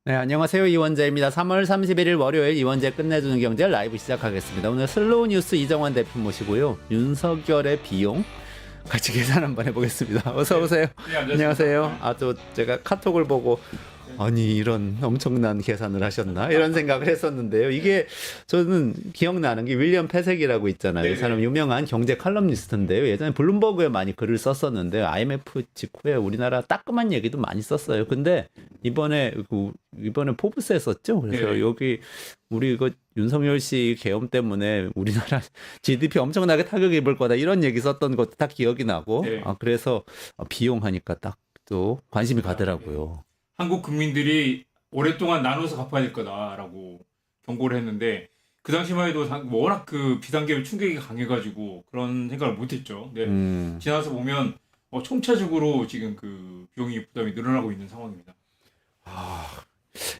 네, 안녕하세요. 이원재입니다. 3월 31일 월요일 이원재 끝내주는 경제 라이브 시작하겠습니다. 오늘 슬로우 뉴스 이정환 대표 모시고요. 윤석열의 비용 같이 계산 한번 해보겠습니다. 어서 오세요. 네, 안녕하세요. 또 제가 카톡을 보고 아니 이런 엄청난 계산을 하셨나 이런 생각을 했었는데요. 이게 저는 기억나는 게 윌리엄 패색이라고 있잖아요. 이 사람 유명한 경제 칼럼니스트인데요. 예전에 블룸버그에 많이 글을 썼었는데 IMF 직후에 우리나라 따끔한 얘기도 많이 썼어요. 근데 이번에 포브스에 썼죠. 그래서 네. 여기 우리 이거 윤석열 씨 계엄 때문에 우리나라 GDP 엄청나게 타격이 입을 거다 이런 얘기 썼던 것도 다 기억이 나고 네. 그래서 비용 하니까 딱 또 관심이 가더라고요. 한국 국민들이 오랫동안 나눠서 갚아야 될 거다라고 경고를 했는데 그 당시만 해도 워낙 그 비상계엄 충격이 강해가지고 그런 생각을 못했죠. 근데 지나서 보면 총체적으로 지금 그 비용이 부담이 늘어나고 있는 상황입니다.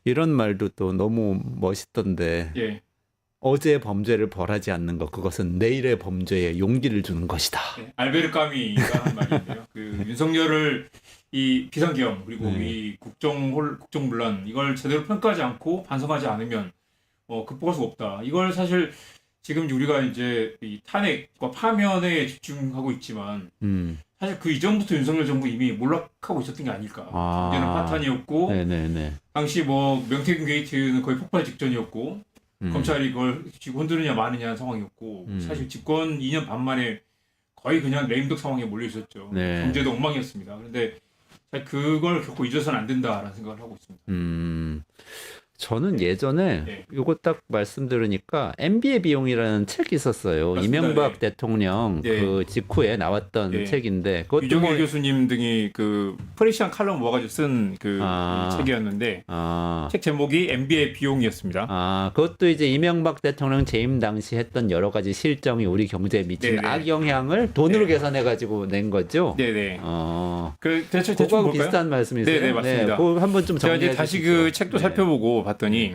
이런 말도 또 너무 멋있던데 예. 어제의 범죄를 벌하지 않는 것 그것은 내일의 범죄에 용기를 주는 것이다. 네. 알베르 까미가 한 말인데요. 그 윤석열을 이 비상계엄 그리고 이 국정문란 이걸 제대로 평가하지 않고 반성하지 않으면 극복할 수가 없다. 이걸 사실 지금 우리가 이제 이 탄핵과 파면에 집중하고 있지만 사실 그 이전부터 윤석열 정부 이미 몰락하고 있었던 게 아닐까. 문제는 파탄이었고 네네네. 당시 명태균 게이트는 거의 폭발 직전이었고 검찰이 그걸 쥐고 흔드느냐 마느냐 상황이었고 사실 집권 2년 반 만에 거의 그냥 레임덕 상황에 몰려 있었죠. 네. 경제도 엉망이었습니다. 그런데 그걸 겪고 잊어서는 안 된다라는 생각을 하고 있습니다. 저는 예전에 네. 이거 딱 말씀 들으니까 MB의 비용이라는 책이 있었어요. 맞습니다. 이명박 네. 대통령 네. 그 직후에 나왔던 네. 책인데 그것도 유정일 뭐 교수님 등이 그 프레시안 칼럼 모아가지고 쓴 그 책이었는데 책 제목이 MB의 비용이었습니다. 그것도 이제 이명박 대통령 재임 당시 했던 여러 가지 실정이 우리 경제에 미치는 네네. 악영향을 돈으로 네. 계산해 가지고 낸 거죠. 네네. 그 대충 그거하고 볼까요? 비슷한 말씀이세요? 네네, 맞습니다. 그거 한번 좀 제가 정리해 이제 다시 주시죠. 그 책도 네. 살펴보고 봤더니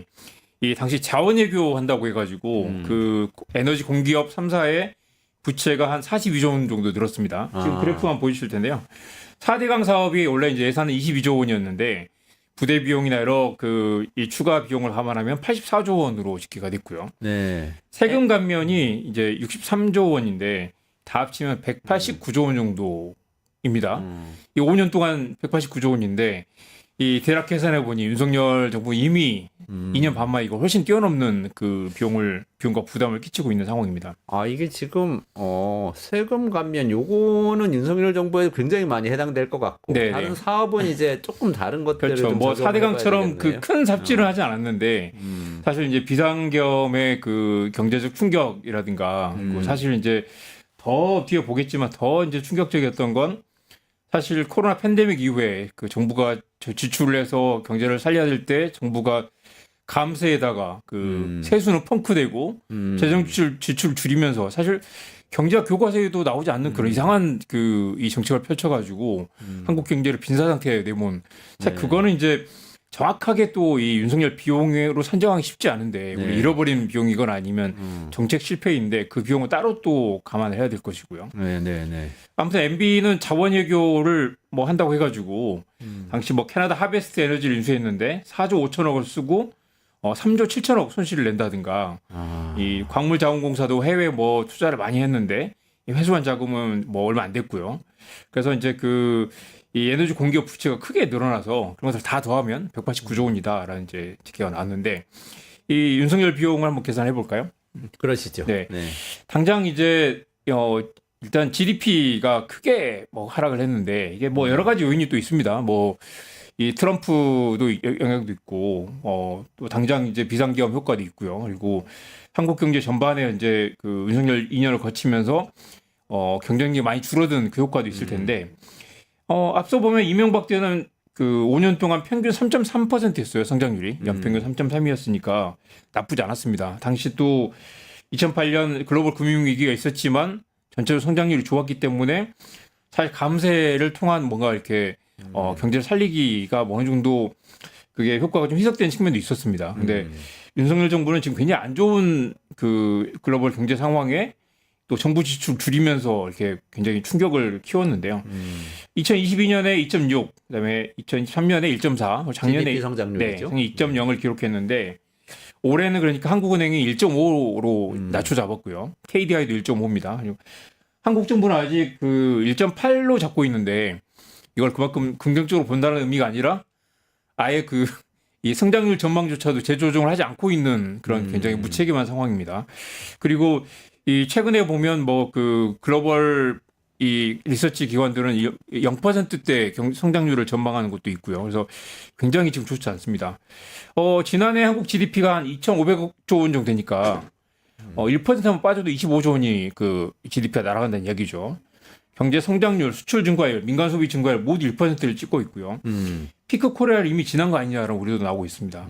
이 당시 자원외교 한다고 해가지고 그 에너지 공기업 3사의 부채가 한 42조 원 정도 늘었습니다. 지금 그래프만 보여주실 텐데요. 4대강 사업이 원래 이제 예산은 22조 원이었는데 부대 비용이나 여러 이 추가 비용을 감안하면 84조 원으로 집계가 됐고요. 네. 세금 감면이 이제 63조 원인데 다 합치면 189조 원 정도입니다. 이 5년 동안 189조 원인데 이 대략 계산해 보니 윤석열 정부 이미 2년 반 만에 이거 훨씬 뛰어넘는 그 비용과 부담을 끼치고 있는 상황입니다. 이게 지금 세금 감면 요거는 윤석열 정부에 굉장히 많이 해당될 것 같고 네네. 다른 사업은 이제 조금 다른 것들을 그렇죠. 좀 뭐 적용을 해봐야 4대강처럼 그 되겠네요. 큰 삽질은 하지 않았는데 사실 이제 비상겸의 그 경제적 충격이라든가 그리고 사실 이제 더 뒤에 보겠지만 더 이제 충격적이었던 건 사실 코로나 팬데믹 이후에 그 정부가 지출을 해서 경제를 살려야 될 때 정부가 감세에다가 그 세수는 펑크되고 재정 지출 줄이면서 사실 경제학 교과서에도 나오지 않는 그런 이상한 이 정책을 펼쳐가지고 한국 경제를 빈사 상태에 내몬. 사실 그거는 이제 정확하게 또 이 윤석열 비용으로 산정하기 쉽지 않은데 우리 잃어버린 비용이거나 아니면 정책 실패인데 그 비용은 따로 또 감안을 해야 될 것이고요. 네네네. 아무튼 MB는 자원외교를 뭐 한다고 해가지고 당시 뭐 캐나다 하베스트 에너지를 인수했는데 4조 5천억을 쓰고 3조 7천억 손실을 낸다든가 이 광물자원공사도 해외 뭐 투자를 많이 했는데 이 회수한 자금은 뭐 얼마 안 됐고요. 그래서 이제 이 에너지 공기업 부채가 크게 늘어나서 그런 것을 다 더하면 189조 원이다라는 이제 집계가 나왔는데 이 윤석열 비용을 한번 계산해 볼까요? 그러시죠. 네. 당장 이제 일단 GDP가 크게 뭐 하락을 했는데 이게 뭐 여러 가지 요인이 또 있습니다. 뭐 이 트럼프도 영향도 있고 또 당장 이제 비상계엄 효과도 있고요. 그리고 한국 경제 전반에 이제 그 윤석열 2년을 거치면서 경쟁력이 많이 줄어든 그 효과도 있을 텐데 앞서 보면 이명박 때는 그 5년 동안 평균 3.3%였어요. 성장률이 연평균 3.3이었으니까 나쁘지 않았습니다. 당시 또 2008년 글로벌 금융위기가 있었지만 전체적으로 성장률이 좋았기 때문에 사실 감세를 통한 뭔가 이렇게 경제를 살리기가 어느 정도 그게 효과가 좀 희석된 측면도 있었습니다. 근데 윤석열 정부는 지금 굉장히 안 좋은 그 글로벌 경제 상황에 또 정부 지출 줄이면서 이렇게 굉장히 충격을 키웠는데요. 2022년에 2.6, 그다음에 2023년에 1.4, 작년에 GDP 성장률이죠. 2.0을 기록했는데 올해는 그러니까 한국은행이 1.5로 낮춰 잡았고요. KDI도 1.5입니다. 그리고 한국 정부는 아직 그 1.8로 잡고 있는데 이걸 그만큼 긍정적으로 본다는 의미가 아니라 아예 그 이 성장률 전망조차도 재조정을 하지 않고 있는 그런 굉장히 무책임한 상황입니다. 그리고 이 최근에 보면 뭐 그 글로벌 이 리서치 기관들은 0%대 성장률을 전망하는 것도 있고요. 그래서 굉장히 지금 좋지 않습니다. 지난해 한국 GDP가 한 2,500조 원 정도 되니까 1%만 빠져도 25조 원이 그 GDP가 날아간다는 이야기죠. 경제 성장률, 수출 증가율, 민간 소비 증가율 모두 1%를 찍고 있고요. 피크 코리아를 이미 지난 거 아니냐라는 우려도 나오고 있습니다.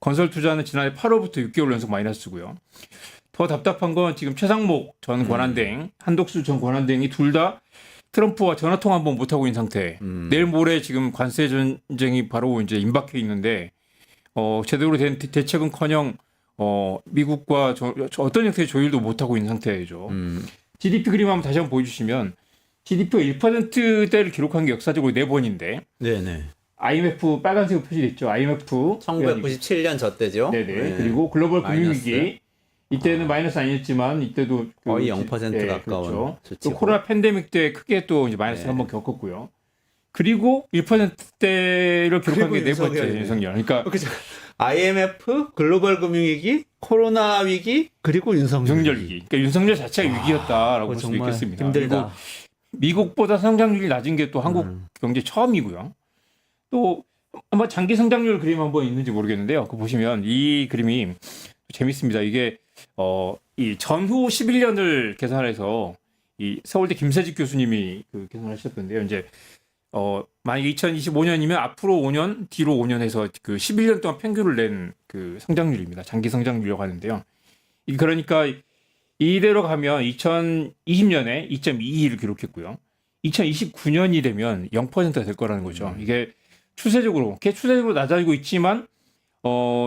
건설 투자는 지난해 8월부터 6개월 연속 마이너스고요. 더 답답한 건 지금 최상목 전 권한대행, 한독수 전 권한대행이 둘 다 트럼프와 전화 통화 한번 못 하고 있는 상태. 내일 모레 지금 관세 전쟁이 바로 이제 임박해 있는데 제대로 된 대책은커녕 미국과 어떤 형태의 조율도 못 하고 있는 상태죠. GDP 그림 한번 다시 한번 보여주시면 GDP가 1%대를 기록한 게 역사적으로 4번인데 네네. IMF 빨간색으로 표시됐죠. IMF 1997년 저 때죠. 네네. 네. 그리고 글로벌 마이너스. 금융위기 이때는 마이너스 아니었지만 이때도 거의 0% 가까운 그렇죠. 또 수치고. 코로나 팬데믹 때 크게 또 이제 마이너스 네. 한번 겪었고요. 그리고 1%대를 기록한 게 네 번째 윤석열이네. 윤석열. 그러니까 그죠. IMF, 글로벌 금융위기, 코로나 위기, 그리고 윤석열 위기. 그러니까 윤석열 자체가 위기였다라고 볼 수도 정말 있겠습니다. 힘들다. 그리고 미국보다 성장률이 낮은 게 또 한국 경제 처음이고요. 또 한번 장기 성장률 그림 한번 있는지 모르겠는데요. 그 보시면 이 그림이 재밌습니다. 이게 이 전후 11년을 계산해서 이 서울대 김세직 교수님이 그 계산하셨던데요. 이제 만약에 2025년이면 앞으로 5년, 뒤로 5년 해서 그 11년 동안 평균을 낸 그 성장률입니다. 장기 성장률이라고 하는데요. 그러니까 이대로 가면 2020년에 2.22를 기록했고요. 2029년이 되면 0%가 될 거라는 거죠. 이게 추세적으로 낮아지고 있지만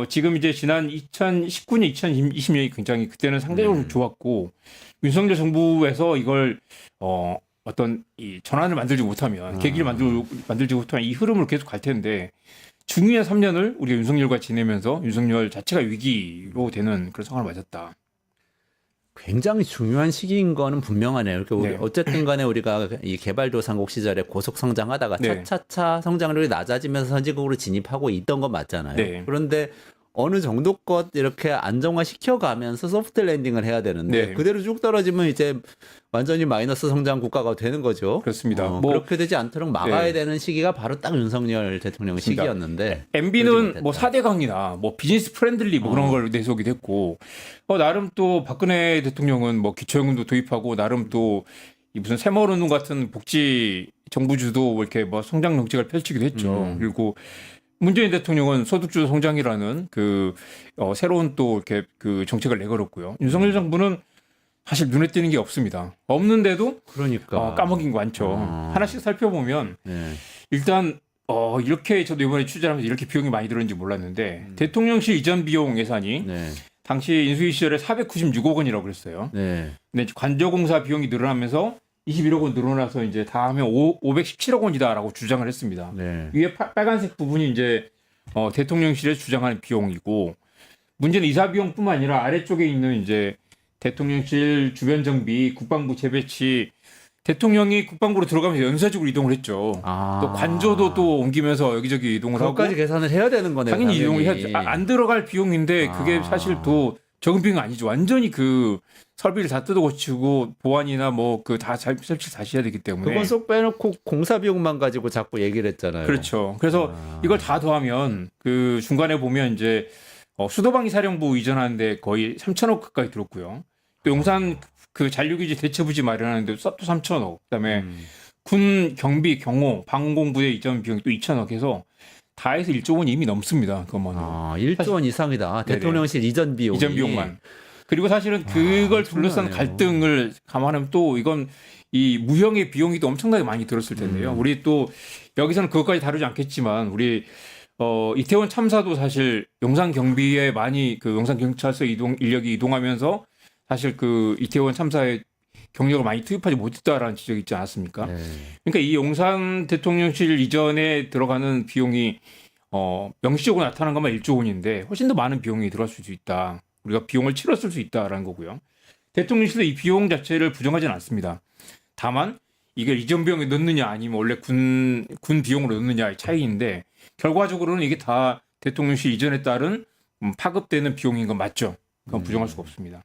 지금 이제 지난 2019년, 2020년이 굉장히 그때는 상대적으로 좋았고 윤석열 정부에서 이걸 어떤 이 전환을 만들지 못하면 계기를 만들지 못하면 이 흐름으로 계속 갈 텐데 중요한 3년을 우리가 윤석열과 지내면서 윤석열 자체가 위기로 되는 그런 상황을 맞았다. 굉장히 중요한 시기인 거는 분명하네요. 그러니까 네. 어쨌든 간에 우리가 이 개발도상국 시절에 고속 성장하다가 네. 차차차 성장률이 낮아지면서 선진국으로 진입하고 있던 건 맞잖아요. 네. 그런데 어느 정도껏 이렇게 안정화 시켜가면서 소프트 랜딩을 해야 되는데 네. 그대로 쭉 떨어지면 이제 완전히 마이너스 성장 국가가 되는 거죠. 그렇습니다. 그렇게 되지 않도록 막아야 네. 되는 시기가 바로 딱 윤석열 대통령 그렇습니다. 시기였는데 MB는 뭐 4대 강이나 뭐 비즈니스 프렌들리 뭐 그런 걸 내세우게 됐고 나름 또 박근혜 대통령은 뭐 기초연금도 도입하고 나름 또 이 무슨 새마을운동 같은 복지 정부 주도 이렇게 뭐 성장 정책을 펼치기도 했죠. 그리고 문재인 대통령은 소득주도 성장이라는 그 새로운 또 이렇게 그 정책을 내걸었고요. 윤석열 정부는 사실 눈에 띄는 게 없습니다. 없는데도 그러니까 까먹인 거 많죠. 하나씩 살펴보면 네. 일단 이렇게 저도 이번에 취재하면서 이렇게 비용이 많이 들었는지 몰랐는데 대통령실 이전 비용 예산이 네. 당시 인수위 시절에 496억 원이라고 그랬어요. 네. 근데 관저공사 비용이 늘어나면서 21억 원 늘어나서 이제 다 하면 517억 원이다라고 주장을 했습니다. 네. 위에 빨간색 부분이 이제 대통령실에 주장하는 비용이고 문제는 이사 비용뿐만 아니라 아래쪽에 있는 이제 대통령실 주변 정비, 국방부 재배치 대통령이 국방부로 들어가면서 연쇄적으로 이동을 했죠. 또 관저도 또 옮기면서 여기저기 이동을 하고 그것까지 계산을 해야 되는 거네요. 당연히 이동을 해야죠. 안 들어갈 비용인데 그게 사실 또 적은 비용이 아니죠. 완전히 그 설비를 다 뜯어 고치고 보안이나 뭐 그 다 설치 다시 해야 되기 때문에 그건 쏙 빼놓고 공사 비용만 가지고 자꾸 얘기를 했잖아요. 그렇죠. 그래서 이걸 다 더하면 그 중간에 보면 이제 수도방위 사령부 이전하는데 거의 3천억 가까이 들었고요. 또 용산 그 잔류기지 대체부지 마련하는데 또 3천억. 그다음에 군 경비 경호 방공부대 이전 비용이 또 2천억 해서 다 해서 1조 원이 이미 넘습니다. 그것만. 1조 원 이상이다. 네네. 대통령실 이전 비용이. 이전 비용만. 그리고 사실은 그걸 둘러싼 엄청나네요. 갈등을 감안하면 또 이건 이 무형의 비용이 또 엄청나게 많이 들었을 텐데요. 우리 또 여기서는 그것까지 다루지 않겠지만 우리 이태원 참사도 사실 용산 경비에 많이 그 용산 경찰서 인력이 이동하면서 사실 그 이태원 참사에 경력을 많이 투입하지 못했다라는 지적이 있지 않았습니까? 네. 그러니까 이 용산 대통령실 이전에 들어가는 비용이 명시적으로 나타난 것만 1조 원인데 훨씬 더 많은 비용이 들어갈 수 있다. 우리가 비용을 치렀을 수 있다라는 거고요. 대통령실도 이 비용 자체를 부정하지는 않습니다. 다만 이게 이전 비용에 넣느냐 아니면 원래 군 비용으로 넣느냐의 차이인데 결과적으로는 이게 다 대통령실 이전에 따른 파급되는 비용인 건 맞죠. 그건 부정할 수가 없습니다.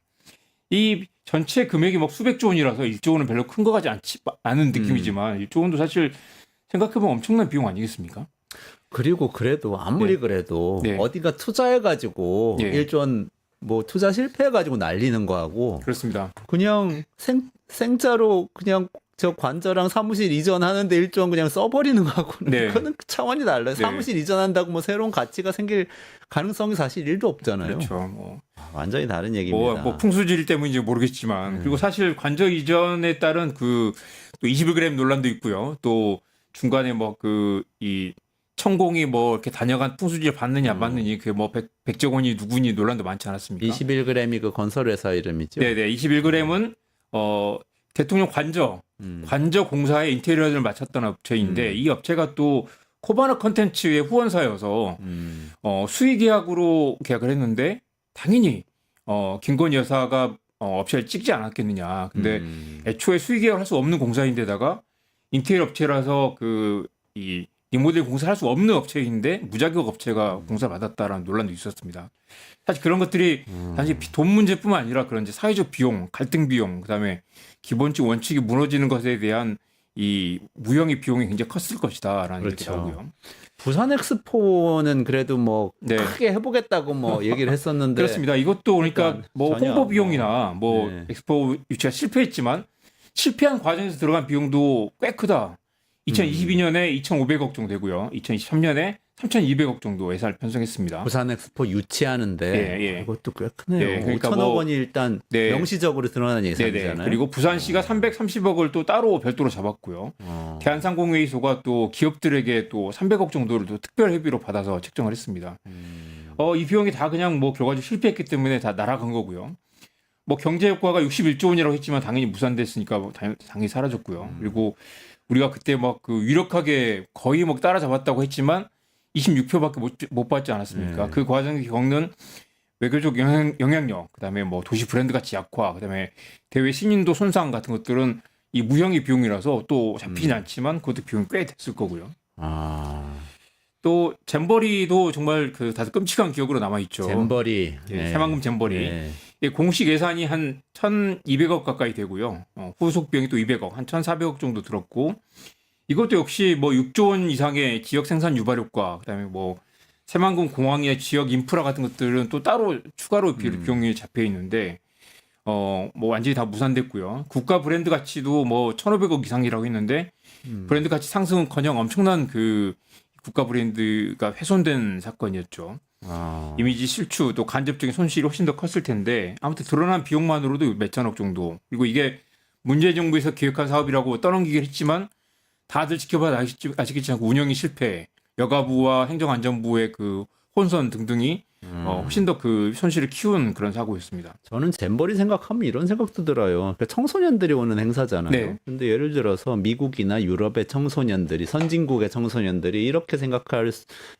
이 전체 금액이 막 수백조 원이라서 1조 원은 별로 큰 거 같지 않은 느낌이지만 1조 원도 사실 생각해보면 엄청난 비용 아니겠습니까? 그리고 그래도 아무리 그래도 네. 어디가 투자해가지고 네. 일전 뭐 투자 실패해가지고 날리는 거하고 그렇습니다. 그냥 생짜로 그냥 저 관저랑 사무실 이전하는데 1조 원 그냥 써버리는 거하고는 네. 그거는 차원이 달라요. 네. 사무실 이전한다고 뭐 새로운 가치가 생길 가능성이 사실 1도 없잖아요. 그렇죠. 뭐 완전히 다른 얘기입니다. 뭐 풍수질 때문인지 모르겠지만 그리고 사실 관저 이전에 따른 그 또 21g 논란도 있고요. 또 중간에 뭐 그 이 천공이 뭐 이렇게 다녀간 풍수질 받느냐 안 받느냐 그게 뭐 백종원이 누구니 논란도 많지 않았습니까? 21g이 그 건설회사 이름이죠. 네네. 21g은 대통령 관저 공사의 인테리어를 맡았던 업체인데 이 업체가 또 코바나 컨텐츠의 후원사여서 수의 계약으로 계약을 했는데 당연히 김건희 여사가 업체를 찍지 않았겠느냐. 근데 애초에 수의 계약을 할 수 없는 공사인데다가 인테리어 업체라서 이 리모델 공사를 할 수 없는 업체인데 무자격 업체가 공사를 받았다라는 논란도 있었습니다. 사실 그런 것들이 단지 돈 문제뿐만 아니라 그런 이제 사회적 비용, 갈등 비용, 그다음에 기본적 원칙이 무너지는 것에 대한 이 무형의 비용이 굉장히 컸을 것이다라는 얘기가 그렇죠. 나오고요. 부산 엑스포는 그래도 뭐 네. 크게 해보겠다고 뭐 얘기를 했었는데 그렇습니다. 이것도 그러니까 일단 뭐 전혀 홍보 비용이나 뭐 네. 엑스포 유치가 실패했지만 실패한 과정에서 들어간 비용도 꽤 크다. 2022년에 2,500억 정도 되고요. 2023년에 3,200억 정도 예산을 편성했습니다. 부산 엑스포 유치하는데 예, 예. 그것도 꽤 크네요. 예, 그러니까 5천억 뭐- 원이 일단 네. 명시적으로 드러난 예산이잖아요. 네네. 그리고 부산시가 330억을 또 따로 별도로 잡았고요. 대한상공회의소가 또 기업들에게 또 300억 정도를 또 특별 협의로 받아서 책정을 했습니다. 이 비용이 다 그냥 뭐 결과적으로 실패했기 때문에 다 날아간 거고요. 뭐 경제 효과가 61조 원이라고 했지만 당연히 무산됐으니까 뭐 당연히 사라졌고요. 그리고 우리가 그때 막 그 유력하게 거의 뭐 따라잡았다고 했지만 26표밖에 못 받지 않았습니까? 그 과정에 겪는 외교적 영향력, 그다음에 뭐 도시 브랜드 가치 약화, 그다음에 대외 신인도 손상 같은 것들은 이 무형의 비용이라서 또 잡히진 않지만 그것도 비용이 꽤 됐을 거고요. 또 잼버리도 정말 그 다들 끔찍한 기억으로 남아 있죠. 잼버리. 예, 새만금 잼버리. 예. 예, 공식 예산이 한 1,200억 가까이 되고요. 후속 비용이 또 200억, 한 1,400억 정도 들었고 이것도 역시 뭐 6조 원 이상의 지역 생산 유발 효과, 그다음에 뭐 새만금 공항의 지역 인프라 같은 것들은 또 따로 추가로 비용이 잡혀 있는데 뭐 완전히 다 무산됐고요. 국가 브랜드 가치도 뭐 1,500억 이상이라고 했는데 브랜드 가치 상승은커녕 엄청난 그 국가 브랜드가 훼손된 사건이었죠. 이미지 실추 또 간접적인 손실이 훨씬 더 컸을 텐데 아무튼 드러난 비용만으로도 몇천억 정도. 그리고 이게 문재인 정부에서 기획한 사업이라고 떠넘기긴 했지만 다들 지켜봐도 아시겠지만 운영이 실패, 여가부와 행정안전부의 그 혼선 등등이 훨씬 더 그 손실을 키운 그런 사고였습니다. 저는 잼버리 생각하면 이런 생각도 들어요. 그러니까 청소년들이 오는 행사잖아요. 네. 근데 예를 들어서 미국이나 유럽의 청소년들이 선진국의 청소년들이 이렇게 생각할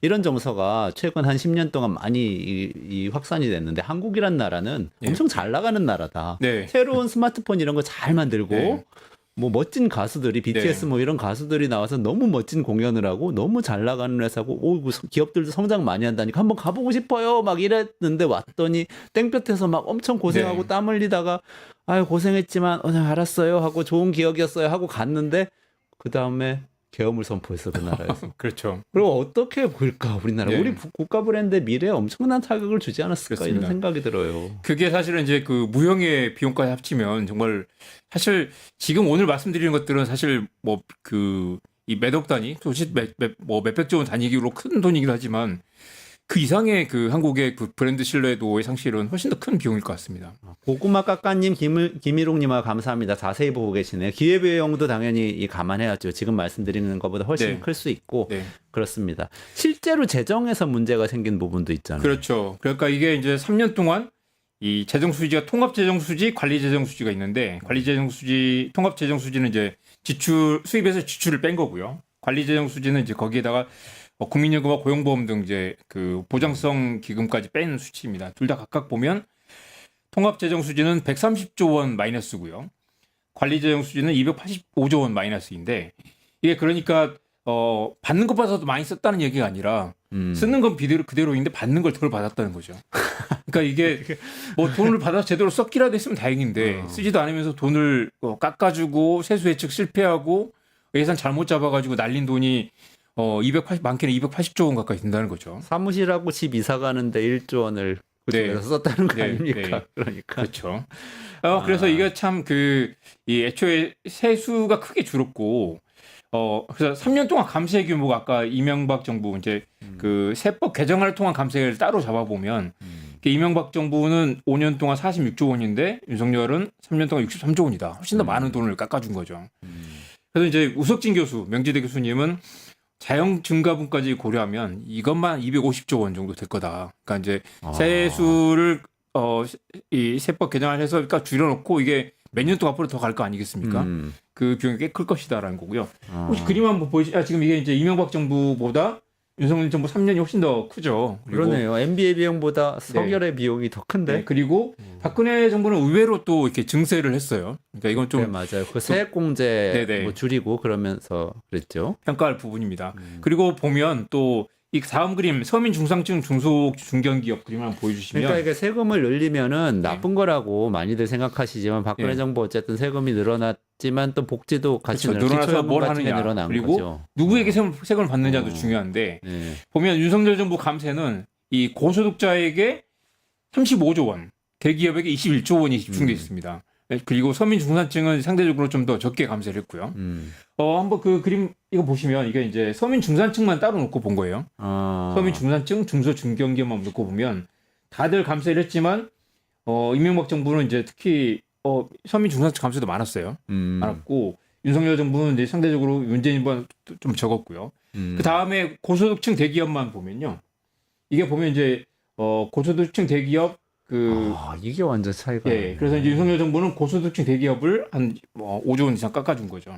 이런 정서가 최근 한 10년 동안 많이 이 확산이 됐는데 한국이란 나라는 네. 엄청 잘 나가는 나라다. 네. 새로운 스마트폰 이런 거 잘 만들고 네. 뭐 멋진 가수들이 BTS 네. 뭐 이런 가수들이 나와서 너무 멋진 공연을 하고 너무 잘 나가는 회사고 기업들도 성장 많이 한다니까 한번 가보고 싶어요 막 이랬는데 왔더니 땡볕에서 막 엄청 고생하고 네. 땀 흘리다가 아유 고생했지만 알았어요 하고 좋은 기억이었어요 하고 갔는데 그 다음에 계엄을 선포했어 그 나라에서. 그렇죠. 그리고 어떻게 보일까 우리나라 네. 우리 국가 브랜드의 미래에 엄청난 타격을 주지 않았을까 그렇습니다. 이런 생각이 들어요. 그게 사실은 이제 그 무형의 비용까지 합치면 정말 사실 지금 오늘 말씀드리는 것들은 사실 뭐 그 이 몇억 단위, 솔직히 뭐 몇백조 원 단위기로 큰 돈이긴 하지만 그 이상의 그 한국의 그 브랜드 신뢰도의 상실은 훨씬 더 큰 비용일 것 같습니다. 고구마 깎아님, 김일옥님아 감사합니다. 자세히 보고 계시네요. 기회비용도 당연히 감안해야죠. 지금 말씀드리는 것보다 훨씬 네. 클 수 있고 네. 그렇습니다. 실제로 재정에서 문제가 생긴 부분도 있잖아요. 그렇죠. 그러니까 이게 이제 3년 동안 이 재정 수지가 통합 재정 수지, 관리 재정 수지가 있는데 관리 재정 수지, 통합 재정 수지는 이제 지출 수입에서 지출을 뺀 거고요. 관리 재정 수지는 이제 거기에다가 국민연금과 고용보험 등 이제 그 보장성 기금까지 뺀 수치입니다. 둘 다 각각 보면 통합 재정 수지는 130조 원 마이너스고요. 관리 재정 수지는 285조 원 마이너스인데 이게 그러니까 받는 것 봐서도 많이 썼다는 얘기가 아니라 쓰는 건 그대로인데 받는 걸 덜 받았다는 거죠. 그러니까 이게 뭐 돈을 받아서 제대로 썼기라도 했으면 다행인데 쓰지도 않으면서 돈을 깎아주고 세수 예측 실패하고 예산 잘못 잡아가지고 날린 돈이 많게는 280조 원 가까이 된다는 거죠. 사무실하고 집 이사 가는데 1조 원을 그쪽에서 썼다는 거 네, 아닙니까? 네. 그러니까. 그렇죠. 그래서 이게 참 이 애초에 세수가 크게 줄었고 그래서 3년 동안 감세 규모가 아까 이명박 정부 이제 그 세법 개정안을 통한 감세를 따로 잡아보면 이명박 정부는 5년 동안 46조 원인데 윤석열은 3년 동안 63조 원이다. 훨씬 더 많은 돈을 깎아준 거죠. 그래서 이제 우석진 교수, 명지대 교수님은 자영 증가분까지 고려하면 이것만 250조 원 정도 될 거다. 그러니까 이제 세수를 이 세법 개정을 해서 그러니까 줄여놓고 이게 몇 년 동안 앞으로 더 갈 거 아니겠습니까? 그 비용이 꽤 클 것이다라는 거고요. 혹시 그림 한번 보시죠. 지금 이게 이제 이명박 정부보다 윤석열 정부 3년이 훨씬 더 크죠. 그러네요. MBA 비용보다 석열의 비용이 더 큰데. 네, 그리고 박근혜 정부는 의외로 또 이렇게 증세를 했어요. 그러니까 이건 좀 네, 맞아요. 그 세액공제 네네. 뭐 줄이고 그러면서 그랬죠. 평가할 부분입니다. 그리고 보면 또 이 다음 그림 서민 중상층 중소 중견기업 그림 한번 보여주시면 그러니까 이게 세금을 늘리면은 나쁜 거라고 많이들 생각하시지만 박근혜 네. 정부 어쨌든 세금이 늘어났지만 또 복지도 같이 그렇죠. 늘어나서 뭘 같은 게 하느냐 늘어난 그리고 거죠. 누구에게 세금을 받느냐도 중요한데 네. 보면 윤석열 정부 감세는 이 고소득자에게 35조 원, 대기업에게 21조 원이 집중돼 있습니다. 그리고 서민 중산층은 상대적으로 좀 더 적게 감세를 했고요. 한번 그 그림 이거 보시면 이게 이제 서민 중산층만 따로 놓고 본 거예요. 서민 중산층, 중소 중견기업만 놓고 보면 다들 감세를 했지만 이명박 정부는 이제 특히 서민 중산층 감세도 많았어요. 많았고 윤석열 정부는 이제 상대적으로 문재인보다 좀 적었고요. 그 다음에 고소득층 대기업만 보면요, 이게 보면 이제 고소득층 대기업 이게 완전 차이가. 예, 그래서 이제 윤석열 정부는 고소득층 대기업을 한 5조 원 이상 깎아준 거죠.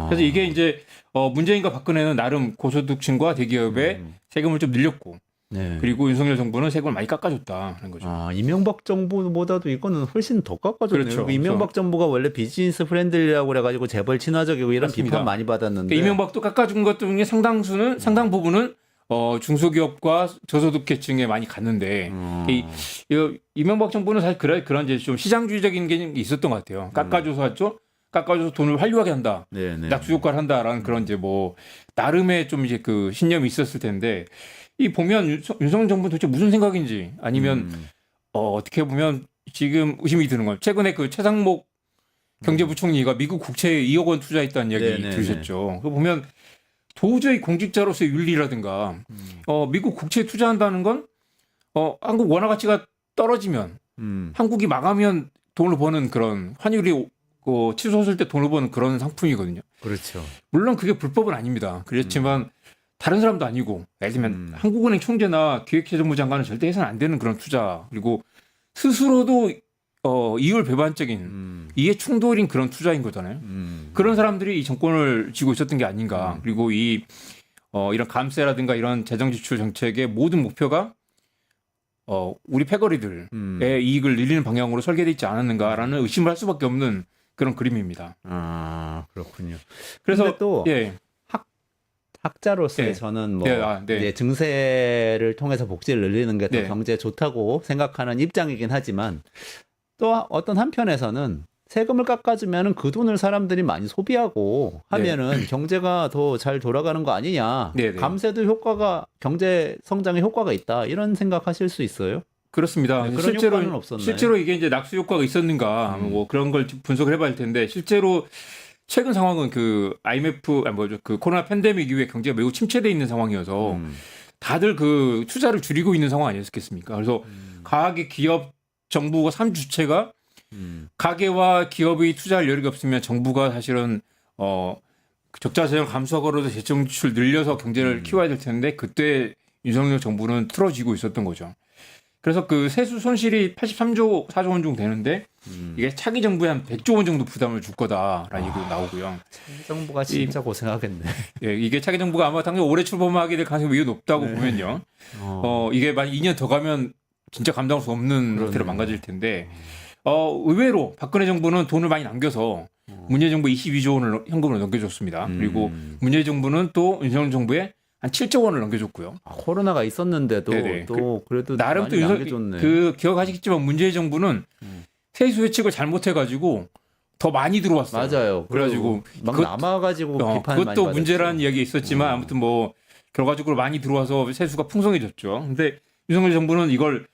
그래서 이게 이제 문재인과 박근혜는 나름 고소득층과 대기업에 세금을 좀 늘렸고, 네. 그리고 윤석열 정부는 세금을 많이 깎아줬다는 거죠. 이명박 정부보다도 이거는 훨씬 더 깎아줬네요. 그렇죠. 이명박 정부가 원래 비즈니스 프렌들리라고 그래가지고 재벌 친화적이고 이런 맞습니다. 비판 많이 받았는데. 그러니까 이명박도 깎아준 것 중에 상당 부분은 중소기업과 저소득계층에 많이 갔는데 이명박 정부는 사실 그런 이제 좀 시장주의적인 게 있었던 것 같아요. 깎아줘서 돈을 활용하게 한다, 네네. 낙수 효과를 한다라는 그런 이제 뭐 나름의 좀 이제 그 신념이 있었을 텐데 이 보면 윤석열 정부는 도대체 무슨 생각인지 아니면 어떻게 보면 지금 의심이 드는 건 최근에 그 최상목 경제부총리가 미국 국채에 2억 원 투자했다는 이야기 네네네. 들으셨죠. 그거 보면 도저히 공직자로서의 윤리라든가 미국 국채에 투자한다는 건 한국 원화 가치가 떨어지면 한국이 망하면 돈을 버는 그런 환율이 치솟을 때 돈을 버는 그런 상품이거든요. 그렇죠. 물론 그게 불법은 아닙니다. 그렇지만 다른 사람도 아니고 예를 들면 한국은행 총재나 기획재정부 장관은 절대 해서는 안 되는 그런 투자, 그리고 스스로도 이율 배반적인 이해 충돌인 그런 투자인 거잖아요. 그런 사람들이 이 정권을 쥐고 있었던 게 아닌가. 그리고 이런 감세라든가 이런 재정지출 정책의 모든 목표가 우리 패거리들의 이익을 늘리는 방향으로 설계되어 있지 않았는가라는 의심을 할 수밖에 없는 그런 그림입니다. 그렇군요. 그래서 또 예. 학자로서의 네. 저는 뭐 네. 이제 증세를 통해서 복지를 늘리는 게 더 네. 경제에 좋다고 생각하는 입장이긴 하지만 또 어떤 한편에서는 세금을 깎아주면은 그 돈을 사람들이 많이 소비하고 하면은 경제가 더 잘 돌아가는 거 아니냐. 네, 네. 감세도 경제 성장에 효과가 있다. 이런 생각하실 수 있어요? 그렇습니다. 네, 그런 효과는 없었나요? 실제로 이게 이제 낙수 효과가 있었는가 뭐 그런 걸 분석을 해봐야 할 텐데 실제로 최근 상황은 그 IMF 그 코로나 팬데믹 이후에 경제가 매우 침체돼 있는 상황이어서 다들 그 투자를 줄이고 있는 상황 아니었겠습니까? 그래서 가계 기업 정부가 3주체가 가계와 기업이 투자할 여력이 없으면 정부가 사실은 적자 재정 감소하고라도 재정 지출 늘려서 경제를 키워야 될 텐데 그때 윤석열 정부는 틀어지고 있었던 거죠. 그래서 그 세수 손실이 83조 4조 원 정도 되는데 이게 차기 정부에 한 100조 원 정도 부담을 줄 거다라는 얘기도 나오고요. 차기 정부가 진짜 고생하겠네. 예, 이게 차기 정부가 아마 당장 올해 출범하게 될 가능성이 매우 높다고 보면요. 이게 만약 2년 더 가면 진짜 감당할 수 없는 형태로 망가질 텐데 의외로 박근혜 정부는 돈을 많이 남겨서 문재인 정부 22조 원을 현금으로 넘겨줬습니다. 그리고 문재인 정부는 또 윤석열 정부에 한 7조 원을 넘겨줬고요. 코로나가 있었는데도 네네. 또 그래도 나름 또 많이 남겨줬네. 그 기억하시겠지만 문재인 정부는 세수 예측을 잘못해가지고 더 많이 들어왔어요. 맞아요. 그래가지고 막 그것- 남아가지고 비판 많이 그것도 받았죠. 문제라는 이야기 있었지만 아무튼 뭐 결과적으로 많이 들어와서 세수가 풍성해졌죠. 근데 윤석열 정부는 이걸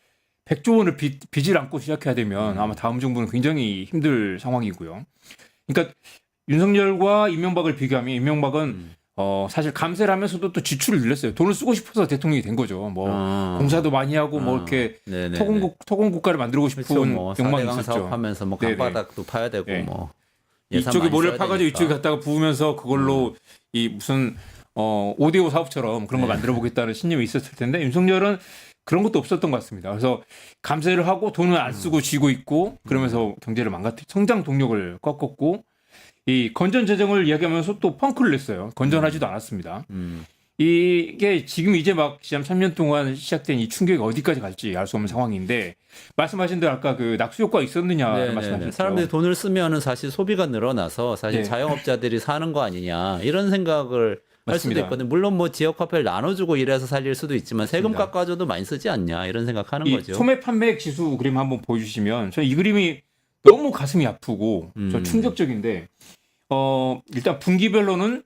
100조 원을 빚을 안고 시작해야 되면 아마 다음 정부는 굉장히 힘들 상황이고요. 그러니까 윤석열과 이명박을 비교하면 이명박은 사실 감세를 하면서도 또 지출을 늘렸어요. 돈을 쓰고 싶어서 대통령이 된 거죠. 뭐 공사도 많이 하고 뭐 이렇게 네네네. 토공 국가를 만들고 싶은 그렇죠. 뭐 욕망이 4대강 있었죠. 사업하면서 뭐 네네. 강바닥도 파야 되고 네. 뭐 예산 이쪽에 많이 모래를 써야 파가지고 되니까. 이쪽에 갖다가 부으면서 그걸로 이 무슨 5대5 사업처럼 그런 걸 만들어 보겠다는 신념이 있었을 텐데 윤석열은 그런 것도 없었던 것 같습니다. 그래서 감세를 하고 돈을 안 쓰고 쥐고 있고 그러면서 경제를 성장 동력을 꺾었고 이 건전 재정을 이야기하면서 또 펑크를 냈어요. 건전하지도 않았습니다. 이게 지금 이제 막 시장 3년 동안 시작된 이 충격이 어디까지 갈지 알 수 없는 상황인데 말씀하신 대로 아까 그 낙수 효과가 있었느냐 네네네. 말씀하셨죠. 사람들이 돈을 쓰면은 사실 소비가 늘어나서 사실 네. 자영업자들이 사는 거 아니냐 이런 생각을 할 수도 맞습니다. 있거든요. 물론 뭐 지역 화폐를 나눠주고 이래서 살릴 수도 있지만 세금 맞습니다. 깎아줘도 많이 쓰지 않냐 이런 생각하는 이 거죠. 소매 판매액 지수 그림 한번 보여주시면 저 이 그림이 너무 가슴이 아프고 저 충격적인데 일단 분기별로는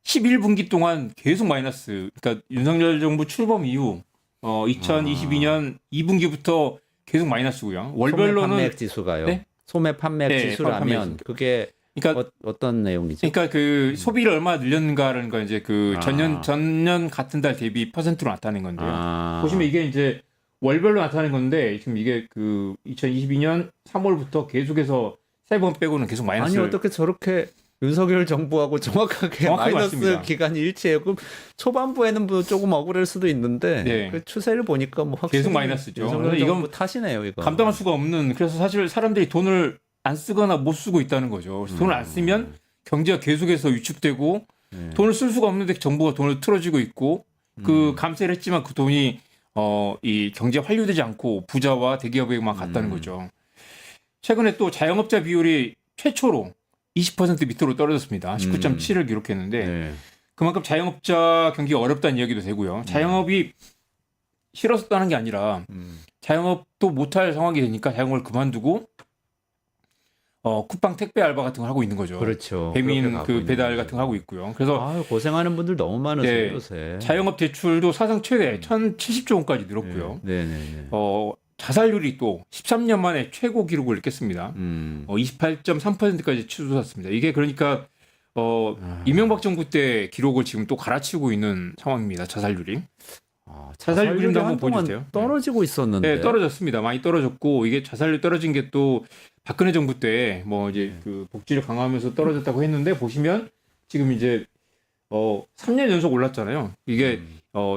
11분기 동안 계속 마이너스. 그러니까 윤석열 정부 출범 이후 2022년 2분기부터 계속 마이너스고요. 소매 월별로는 판매액 지수가요. 네? 소매 판매액 네, 지수라면 판매액 지수. 그게 그러니까 어떤 내용이죠? 그러니까 그 소비를 얼마나 늘렸는가라는 거 이제 그 전년 같은 달 대비 퍼센트로 나타낸 건데요. 보시면 이게 이제 월별로 나타낸 건데 지금 이게 그 2022년 3월부터 계속해서 세 번 빼고는 계속 아니 마이너스를 어떻게 저렇게 윤석열 정부하고 정확하게 정확하게 마이너스 맞습니다. 기간이 일치해요. 그럼 초반부에는 뭐 조금 억울할 수도 있는데 네. 그 추세를 보니까 뭐 확실히 계속 마이너스죠. 윤석열 그래서 정부 이건 탓이네요. 이거 감당할 수가 없는 그래서 사실 사람들이 돈을 안 쓰거나 못 쓰고 있다는 거죠. 그래서 돈을 안 쓰면 경제가 계속해서 위축되고 돈을 쓸 수가 없는데 정부가 돈을 틀어주고 있고 그 감세를 했지만 그 돈이 이 경제에 환류되지 않고 부자와 대기업에만 갔다는 거죠. 최근에 또 자영업자 비율이 최초로 20% 밑으로 떨어졌습니다. 19.7을 기록했는데 네. 그만큼 자영업자 경기가 어렵다는 이야기도 되고요. 자영업이 싫어서 떠나는 게 아니라 자영업도 못할 상황이 되니까 자영업을 그만두고 쿠팡 택배 알바 같은 걸 하고 있는 거죠. 그렇죠. 배민 그렇게 가고 그 있는 배달 거죠. 같은 거 하고 있고요. 그래서 아유, 고생하는 분들 너무 많으세요 네. 요새. 자영업 대출도 사상 최대 1,070조 원까지 늘었고요. 네네네. 자살률이 또 13년 만에 최고 기록을 냈겠습니다. 28.3%까지 치솟았습니다. 이게 그러니까 이명박 정부 때 기록을 지금 또 갈아치우고 있는 상황입니다. 자살률이. 자살률 그림도 한번 한동안 보여주세요. 떨어지고 있었는데. 네, 떨어졌습니다. 많이 떨어졌고 이게 자살률 떨어진 게 또 박근혜 정부 때 뭐 이제 그 복지를 강화하면서 떨어졌다고 했는데 보시면 지금 이제 3년 연속 올랐잖아요. 이게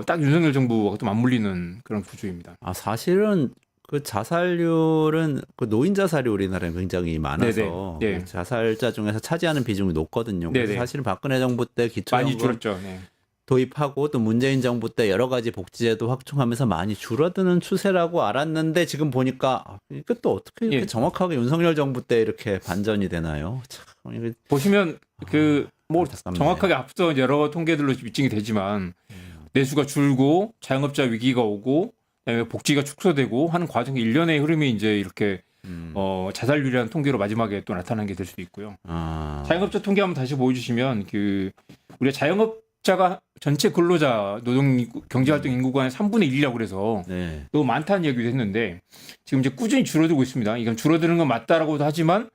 딱 윤석열 정부와 또 맞물리는 그런 구조입니다. 사실은 그 자살률은 그 노인 자살이 우리나라에 굉장히 많아서 네네. 네. 그 자살자 중에서 차지하는 비중이 높거든요. 그래서 네네. 사실은 박근혜 정부 때 많이 기초연금 줄었죠. 네. 도입하고 또 문재인 정부 때 여러 가지 복지제도 확충하면서 많이 줄어드는 추세라고 알았는데 지금 보니까 이게 또 어떻게 이렇게 예. 정확하게 윤석열 정부 때 이렇게 반전이 되나요? 참 이게 보시면 그 뭐 안타깝네. 정확하게 앞서 여러 통계들로 입증이 되지만 내수가 줄고 자영업자 위기가 오고 그다음에 복지가 축소되고 하는 과정의 일련의 흐름이 이제 이렇게 자살률이라는 통계로 마지막에 또 나타난 게 될 수도 있고요. 자영업자 통계 한번 다시 보여주시면 그 우리가 자영업자가 전체 근로자 노동 경제활동 인구가 한 3분의 1이라고 그래서 네. 너무 많다는 얘기도 했는데 지금 이제 꾸준히 줄어들고 있습니다. 이건 줄어드는 건 맞다라고도 하지만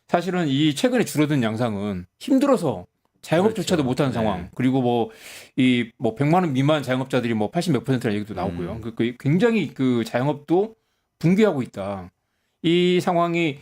사실은 이 최근에 줄어든 양상은 힘들어서 자영업조차도 그렇죠. 못하는 네. 상황. 그리고 뭐 100만 원 미만 자영업자들이 뭐 80 몇 %라는 얘기도 나오고요. 그 굉장히 그 자영업도 붕괴하고 있다. 이 상황이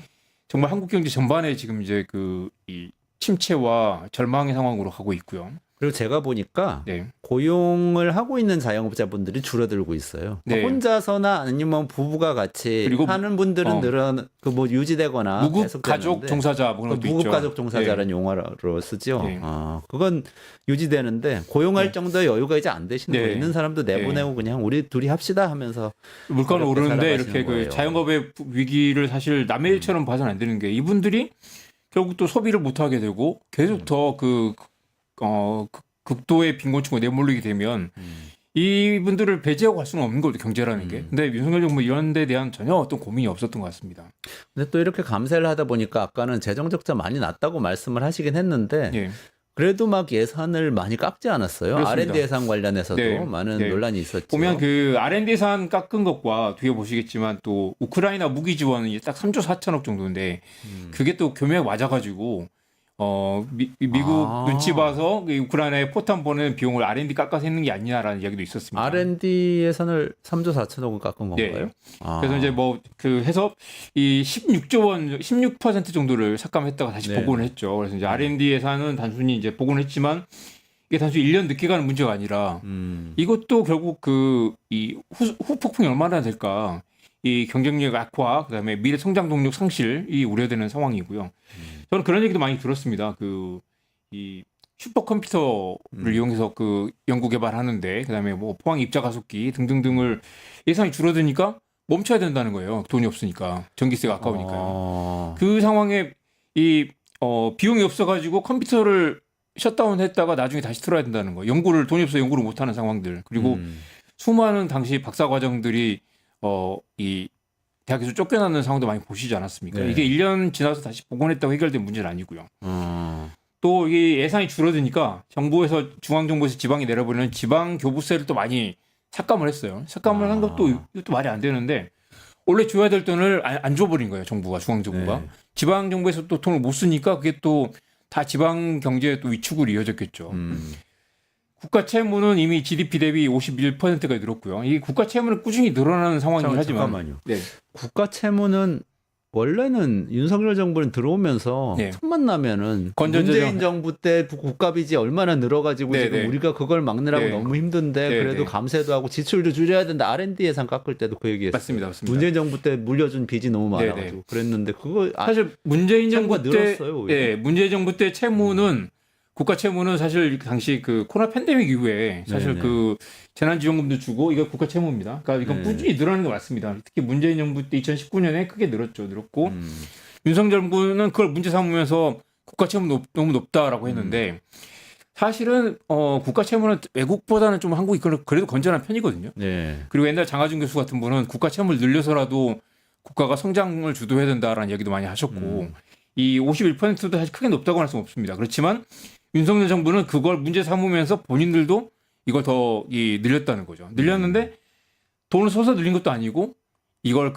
정말 한국 경제 전반에 지금 이제 그 이 침체와 절망의 상황으로 가고 있고요. 그리고 제가 보니까 네. 고용을 하고 있는 자영업자분들이 줄어들고 있어요. 네. 혼자서나 아니면 부부가 같이 그리고 하는 분들은 그뭐 유지되거나 무급 계속되는데 가족 종사자 뭐 그런 것도 무급 있죠. 가족 종사자라는 용어로 쓰죠. 네. 그건 유지되는데 고용할 정도의 여유가 이제 안 되시는 네. 거예요. 있는 사람도 내보내고 그냥 우리 둘이 합시다 하면서 물가는 어렵게 오르는데 살아가시는 이렇게 거예요. 그 자영업의 위기를 사실 남의 일처럼 봐서는 안 되는 게 이분들이 결국 또 소비를 못 하게 되고 계속 더 극도의 빈곤층으로 내몰리게 되면 이분들을 배제하고 갈 수는 없는 거죠, 경제라는 게. 근데 윤석열 정부 이런 데 대한 전혀 어떤 고민이 없었던 것 같습니다. 근데 또 이렇게 감세를 하다 보니까 아까는 재정 적자 많이 났다고 말씀을 하시긴 했는데 예. 그래도 막 예산을 많이 깎지 않았어요. 그렇습니다. R&D 예산 관련해서도 네. 많은 네. 논란이 있었죠. 보면 그 R&D 예산 깎은 것과 뒤에 보시겠지만 또 우크라이나 무기 지원이 딱 3조 4천억 정도인데 그게 또 교묘하게 맞아가지고 미국 눈치 봐서 그 우크라이나에 포탄 보내는 비용을 R&D 깎아서 했는 게 아니냐라는 이야기도 있었습니다. R&D 예산을 3조 4천억을 깎은 네. 건가요? 그래서 이제 뭐 그 해서 이 16조 원, 16% 정도를 삭감했다가 다시 네. 복원을 했죠. 그래서 이제 R&D 예산은 단순히 이제 복원했지만 이게 단순히 1년 늦게 가는 문제가 아니라 이것도 결국 그 이 후폭풍이 얼마나 될까? 이 경쟁력 악화, 그다음에 미래 성장 동력 상실이 우려되는 상황이고요. 저는 그런 얘기도 많이 들었습니다. 그 이 슈퍼컴퓨터를 이용해서 그 연구 개발하는데, 그다음에 뭐 포항 입자 가속기 등등등을 예산이 줄어드니까 멈춰야 된다는 거예요. 돈이 없으니까, 전기세가 아까우니까요. 그 상황에 이 비용이 없어가지고 컴퓨터를 셧다운했다가 나중에 다시 틀어야 된다는 거예요. 연구를 돈이 없어 연구를 못하는 상황들. 그리고 수많은 당시 박사 과정들이 이 대학에서 쫓겨나는 상황도 많이 보시지 않았습니까? 네. 이게 1년 지나서 다시 복원했다고 해결된 문제는 아니고요. 또 이게 예산이 줄어드니까 정부에서 중앙정부에서 지방에 내려보내는 지방 교부세를 또 많이 삭감을 했어요. 삭감을 한 것도 이것도 말이 안 되는데 원래 줘야 될 돈을 안 줘버린 거예요. 정부가 중앙정부가. 네. 지방 정부에서 또 돈을 못 쓰니까 그게 또 다 지방 경제에 또 위축으로 이어졌겠죠. 국가 채무는 이미 GDP 대비 51%가 늘었고요. 이 국가 채무는 꾸준히 늘어나는 상황이긴 하지만 잠깐만요. 네. 국가 채무는 원래는 윤석열 정부는 들어오면서 네. 틈만 나면은 건전재정. 문재인 정부 때 국가 빚이 얼마나 늘어가지고 네, 지금 네. 우리가 그걸 막느라고 네. 너무 힘든데 네, 그래도 네. 감세도 하고 지출도 줄여야 된다. R&D 예산 깎을 때도 그 얘기했어요. 맞습니다. 문재인 정부 때 물려준 빚이 너무 네, 많아가지고 네. 그랬는데 그거 사실 문재인 정부 채무가 때 늘었어요, 오히려. 예, 문재인 정부 때 채무는 국가 채무는 사실 당시 그 코로나 팬데믹 이후에 사실 네네. 그 재난지원금도 주고 이거 국가 채무입니다. 그러니까 이건 네. 꾸준히 늘어나는 게 맞습니다. 특히 문재인 정부 때 2019년에 크게 늘었고 윤석열 정부는 그걸 문제 삼으면서 국가 채무 너무 높다라고 했는데 사실은 국가 채무는 외국보다는 좀 한국이 그래도 건전한 편이거든요. 네. 그리고 옛날 장하준 교수 같은 분은 국가 채무를 늘려서라도 국가가 성장을 주도해야 된다라는 얘기도 많이 하셨고 이 51%도 사실 크게 높다고 할 수는 없습니다. 그렇지만 윤석열 정부는 그걸 문제 삼으면서 본인들도 이걸 더 늘렸다는 거죠. 늘렸는데 돈을 써서 늘린 것도 아니고 이걸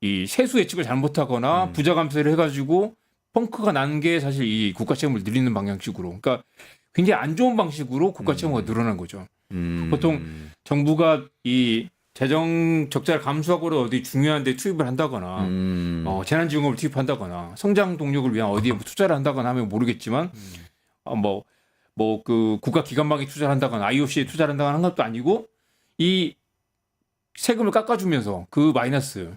이 세수 예측을 잘못하거나 부자 감세를 해가지고 펑크가 난 게 사실 이 국가 채무를 늘리는 방향식으로, 그러니까 굉장히 안 좋은 방식으로 국가 채무가 늘어난 거죠. 보통 정부가 이 재정 적자를 감수하고 어디 중요한 데 투입을 한다거나 재난지원금을 투입한다거나 성장 동력을 위한 어디에 투자를 한다거나 하면 모르겠지만 그 국가 기관망에 투자를 한다거나 IOC에 투자를 한다거나 한 것도 아니고 이 세금을 깎아주면서 그 마이너스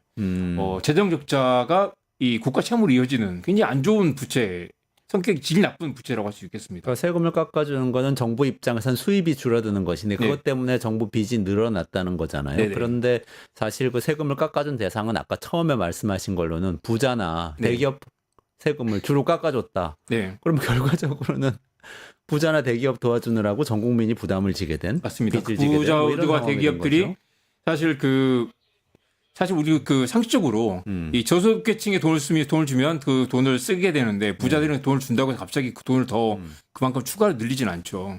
재정 적자가 이 국가 채무로 이어지는 굉장히 안 좋은 부채, 성격이 질 나쁜 부채라고 할 수 있겠습니다. 그러니까 세금을 깎아주는 거는 정부 입장에선 수입이 줄어드는 것인데 그것 네. 때문에 정부 빚이 늘어났다는 거잖아요. 네네. 그런데 사실 그 세금을 깎아준 대상은 아까 처음에 말씀하신 걸로는 부자나 네. 대기업 세금을 주로 깎아줬다. 네, 그러면 결과적으로는 부자나 대기업 도와주느라고 전 국민이 부담을 지게 된 맞습니다. 빚을 지게 된뭐 이런 부자들과 상황이 된 대기업들이 거죠. 사실 우리 상식적으로 이 저소득계층에 돈을 주면 그 돈을 쓰게 되는데 부자들은 돈을 준다고 해서 갑자기 그 돈을 더 그만큼 추가로 늘리진 않죠.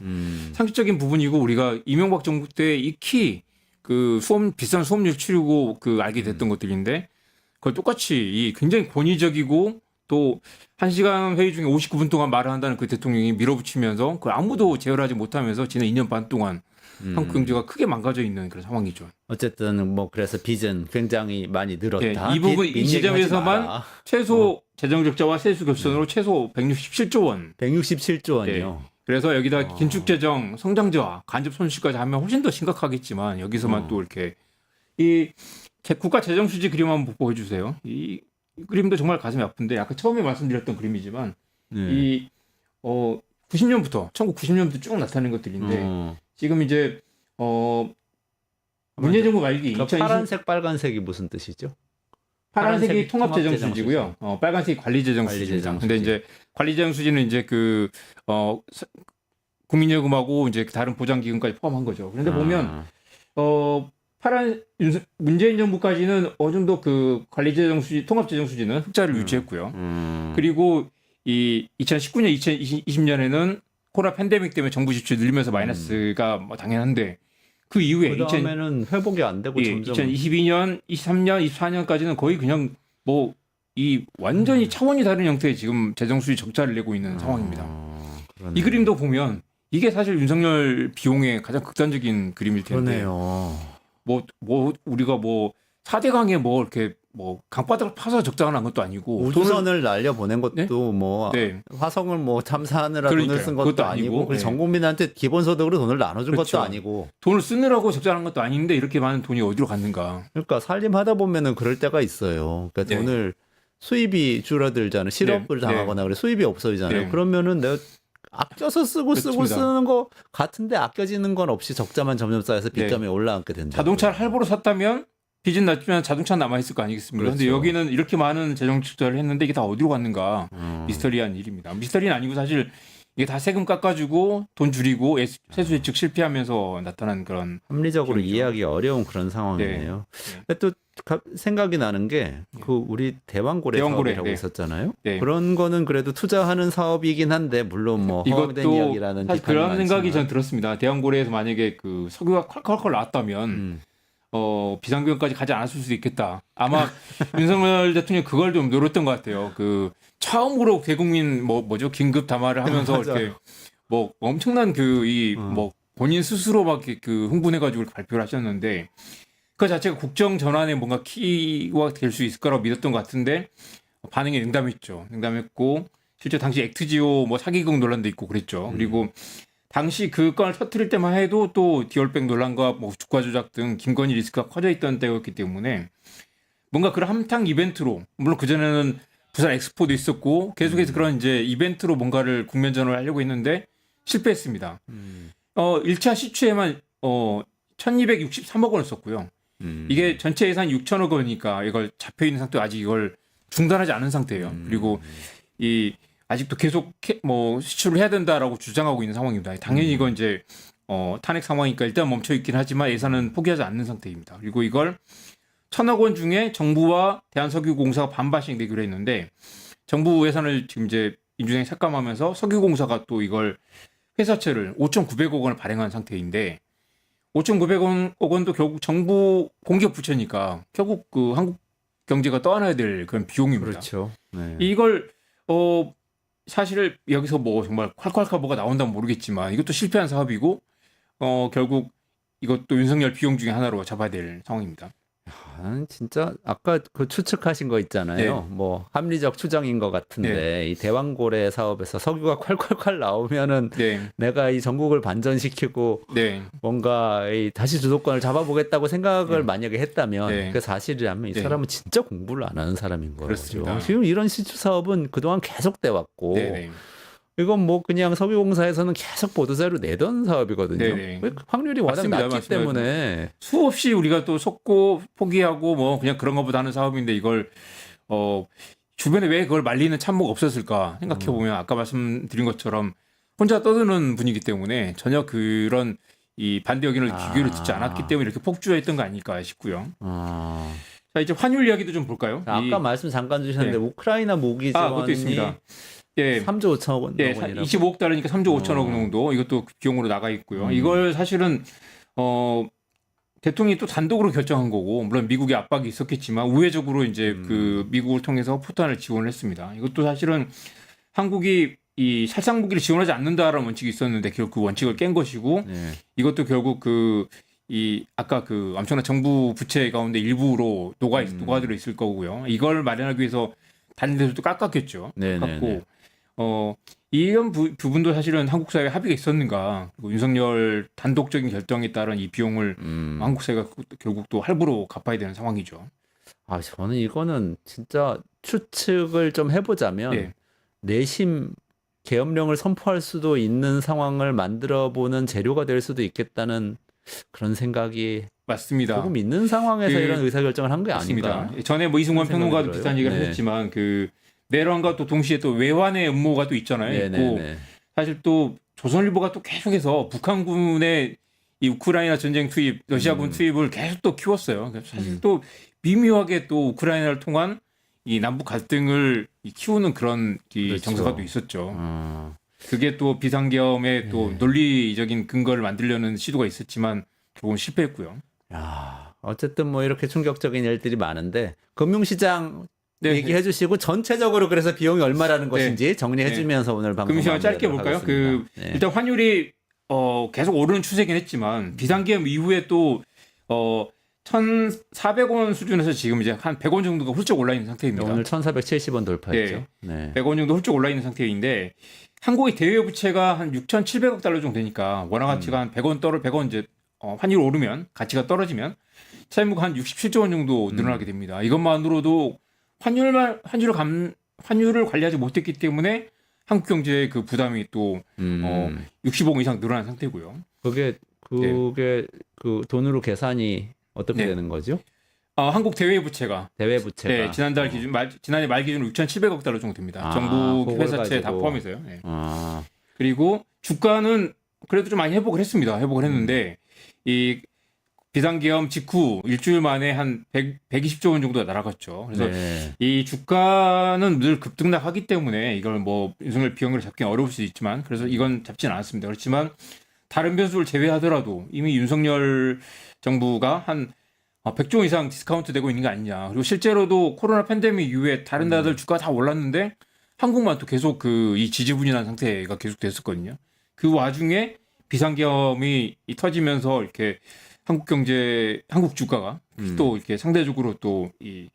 상식적인 부분이고 우리가 이명박 정부 때 익히 그 비싼 수업료 치르고 알게 됐던 것들인데 그걸 똑같이 이 굉장히 권위적이고 또 1시간 회의 중에 59분 동안 말을 한다는 그 대통령이 밀어붙이면서 그걸 아무도 제어하지 못하면서 지난 2년 반 동안 한국 경제가 크게 망가져 있는 그런 상황이죠. 어쨌든 뭐 그래서 빚은 굉장히 많이 늘었다. 예, 이 부분 빚 이 얘기하지 지점에서만 마라. 최소 재정 적자와 세수 결손으로 최소 167조 원. 167조 원이요. 예. 그래서 여기다 긴축 재정, 성장 저하, 간접 손실까지 하면 훨씬 더 심각하겠지만 여기서만 또 이렇게 이 국가 재정 수지 그림 한번 보여주세요. 이 그림도 정말 가슴이 아픈데 아까 처음에 말씀드렸던 그림이지만 이 90년부터 1990년부터 쭉 나타낸 것들인데 지금 이제 문재인 정부 말기 그 2020 파란색 빨간색이 무슨 뜻이죠? 파란색이 통합재정수지고요. 빨간색이 관리재정수지입니다. 근데 이제 관리재정수지는 이제 국민연금하고 이제 다른 보장기금까지 포함한 거죠. 그런데 보면 문재인 정부까지는 어느 정도 그 관리재정수지, 통합재정수지는 흑자를 유지했고요. 그리고 이 2019년, 2020년에는 코로나 팬데믹 때문에 정부 지출 늘리면서 마이너스가 뭐 당연한데 그 이후에 그다음에는 회복이 안 되고 점점 2022년, 23년, 24년까지는 거의 그냥 뭐 이 완전히 차원이 다른 형태의 지금 재정수지 적자를 내고 있는 상황입니다. 이 그림도 보면 이게 사실 윤석열 비용의 가장 극단적인 그림일 텐데. 그러네요. 뭐 우리가 뭐 4대강에 뭐 이렇게 뭐 강바닥을 파서 적자가 난 것도 아니고 우주선을 날려 보낸 것도 네? 뭐 네. 화성을 뭐 탐사하느라 돈을 그러니까요. 쓴 것도 그것도 아니고 아니고, 그리고 네. 전 국민한테 기본소득으로 돈을 나눠준 그렇죠. 것도 아니고 돈을 쓰느라고 적자난 것도 아닌데 이렇게 많은 돈이 어디로 갔는가. 그러니까 살림하다 보면은 그럴 때가 있어요. 그러니까 네. 돈을 수입이 줄어들잖아요. 실업을 네. 당하거나 그래 수입이 없어지잖아요. 네. 그러면은 내가 아껴서 쓰고 그렇습니다. 쓰는 거 같은데 아껴지는 건 없이 적자만 점점 쌓여서 빚감이 올라앉게 된다. 자동차를 할부로 샀다면 빚은 낮지만 자동차 남아 있을 거 아니겠습니까? 그런데 그렇죠. 여기는 이렇게 많은 재정 적자를 했는데 이게 다 어디로 갔는가? 미스터리한 일입니다. 미스터리는 아니고 사실 이게 다 세금 깎아주고 돈 줄이고 세수 예측 실패하면서 나타난 그런 합리적으로 비용이죠. 이해하기 어려운 그런 상황이네요. 근데 또 생각이 나는 게 그 우리 대왕고래 사업이라고 네. 있었잖아요. 네. 그런 거는 그래도 투자하는 사업이긴 한데 물론 뭐 허황된 이것도 이야기라는 사실 비판이 그런 생각이 많지만. 전 들었습니다. 대왕고래에서 만약에 그 석유가 콸콸콸 나왔다면 비상경까지 가지 않았을 수도 있겠다. 아마 윤석열 대통령이 그걸 좀 노렸던 것 같아요. 그 처음으로 대국민 뭐죠 긴급 담화를 하면서 맞아. 이렇게 뭐 엄청난 뭐 본인 스스로 막 이렇게 그 흥분해가지고 이렇게 발표를 하셨는데 그 자체가 국정 전환에 뭔가 키가 될 수 있을 거라고 믿었던 것 같은데 반응이 냉담했죠. 냉담했고 실제 당시 액트지오 뭐 사기극 논란도 있고 그랬죠. 그리고 당시 그 건을 터뜨릴 때만 해도 또 디올백 논란과 뭐 주가 조작 등 김건희 리스크가 커져 있던 때였기 때문에 뭔가 그런 함탕 이벤트로 물론 그 전에는 부산 엑스포도 있었고 계속해서 그런 이제 이벤트로 뭔가를 국면 전환을 하려고 했는데 실패했습니다. 1차 시추에만 1,263억 원을 썼고요. 이게 전체 예산 6천억 원이니까 이걸 잡혀 있는 상태 아직 이걸 중단하지 않은 상태예요. 그리고 이 아직도 계속 뭐 시추를 해야 된다라고 주장하고 있는 상황입니다. 당연히 이건 이제 탄핵 상황이니까 일단 멈춰 있긴 하지만 예산은 포기하지 않는 상태입니다. 그리고 이걸 1,000억 원 중에 정부와 대한석유공사가 반반씩 내기로 했는데 정부 예산을 지금 이제 민주당이 삭감하면서 석유공사가 또 이걸 회사채를 5,900억 원을 발행한 상태인데 5,900억 원도 결국 정부 공기업 부채니까 결국 그 한국 경제가 떠안아야 될 그런 비용입니다. 그렇죠. 네. 이걸 사실 여기서 뭐 정말 콸콸콸 뭐가 나온다면 모르겠지만 이것도 실패한 사업이고 결국 이것도 윤석열 비용 중에 하나로 잡아야 될 상황입니다. 나는 진짜 아까 그 추측하신 거 있잖아요. 뭐 합리적 추정인 것 같은데 이 대왕고래 사업에서 석유가 콸콸콸 나오면은 내가 이 전국을 반전시키고 뭔가 이 다시 주도권을 잡아보겠다고 생각을 만약에 했다면 그 사실이라면 이 사람은 진짜 공부를 안 하는 사람인 거죠. 그렇습니다. 지금 이런 시추 사업은 그동안 계속돼 왔고 이건 뭐 그냥 석유공사에서는 계속 보도자료 내던 사업이거든요. 확률이 워낙 맞습니다. 낮기 때문에 수없이 우리가 또 속고 포기하고 뭐 그냥 그런 것보다 하는 사업인데 이걸 주변에 왜 그걸 말리는 참모가 없었을까 생각해 보면 아까 말씀드린 것처럼 혼자 떠드는 분이기 때문에 전혀 그런 이 반대 의견을 귀를 듣지 않았기 때문에 이렇게 폭주했던 거 아닐까 싶고요. 자 이제 환율 이야기도 좀 볼까요? 아까 말씀 잠깐 주셨는데 우크라이나 무기 지원이 그것도 있습니다. 3조 5천억 원. 25억 달러니까 3조 5천억 정도 이것도 비용으로 나가 있고요. 이걸 사실은 대통령이 또 단독으로 결정한 거고 물론 미국의 압박이 있었겠지만 우회적으로 이제 그 미국을 통해서 포탄을 지원을 했습니다. 이것도 사실은 한국이 이 살상 무기를 지원하지 않는다라는 원칙이 있었는데 결국 그 원칙을 깬 것이고 이것도 결국 이 아까 그 엄청난 정부 부채 가운데 일부로 녹아들어 있을 거고요. 이걸 마련하기 위해서 다른 데서도 깎았겠죠. 깎고 이런 부분도 사실은 한국 사회에 합의가 있었는가? 그리고 윤석열 단독적인 결정에 따른 이 비용을 한국 사회가 결국 또 할부로 갚아야 되는 상황이죠. 아, 저는 이거는 진짜 추측을 좀 해보자면 네. 내심 계엄령을 선포할 수도 있는 상황을 만들어보는 재료가 될 수도 있겠다는 그런 생각이 맞습니다. 조금 있는 상황에서 그- 이런 의사결정을 한 게 아닌가. 맞습니다. 전에 뭐 이승만 그런 생각이 평론가도 들어요. 비슷한 얘기를 네. 하셨지만 그 내란과 또 동시에 또 외환의 음모가 또 있잖아요. 있고 네네네. 사실 또 조선일보가 또 계속해서 북한군의 이 우크라이나 전쟁 투입, 러시아군 투입을 계속 또 키웠어요. 그래서 사실 또 미묘하게 또 우크라이나를 통한 이 남북 갈등을 키우는 그런 이 그렇죠. 정서가 있었죠. 어, 그게 또 비상계엄의 또 네. 논리적인 근거를 만들려는 시도가 있었지만 조금 실패했고요. 야, 어쨌든 뭐 이렇게 충격적인 일들이 많은데 금융시장 네, 얘기해 주시고 전체적으로 그래서 비용이 얼마라는 것인지 정리해 네. 주면서 오늘 방송 금융시장 짧게 마무리하도록 볼까요? 하겠습니다. 네. 일단 환율이 계속 오르는 추세긴 했지만 비상계엄 이후에 또 1,400원 수준에서 지금 이제 한 100원 정도가 훌쩍 올라 있는 상태입니다. 오늘 1,470원 돌파했죠. 네. 100원 정도 훌쩍 올라 있는 상태인데 한국의 대외 부채가 한 6,700억 달러 정도 되니까 원화 가치가 한 100원 이제 환율 오르면 가치가 떨어지면 채무가 한 67조 원 정도 늘어나게 됩니다. 이것만으로도 환율을 관리하지 못했기 때문에 한국 경제의 그 부담이 또 60억 이상 늘어난 상태고요. 그게 그 돈으로 계산이 어떻게 네. 되는 거죠? 한국 대외 부채가 대외 부채가 네, 지난해 말 기준으로 6,700억 달러 정도 됩니다. 아, 정부 그걸 회사채 다 가지고. 포함해서요. 네. 아, 그리고 주가는 그래도 좀 많이 회복을 했습니다. 회복을 했는데 이 비상계엄 직후 일주일 만에 한 120조 원 정도가 날아갔죠. 그래서 네. 이 주가는 늘 급등락하기 때문에 이걸 뭐 윤석열 비용을 잡기는 어려울 수 있지만 그래서 이건 잡지는 않았습니다. 그렇지만 다른 변수를 제외하더라도 이미 윤석열 정부가 한 100조 이상 디스카운트 되고 있는 게 아니냐. 그리고 실제로도 코로나 팬데믹 이후에 다른 나라들 주가 다 올랐는데 한국만 또 계속 그 이 지지부진한 상태가 계속 됐었거든요. 그 와중에 비상계엄이 터지면서 이렇게 한국 주가가 또 이렇게 상대적으로 또 이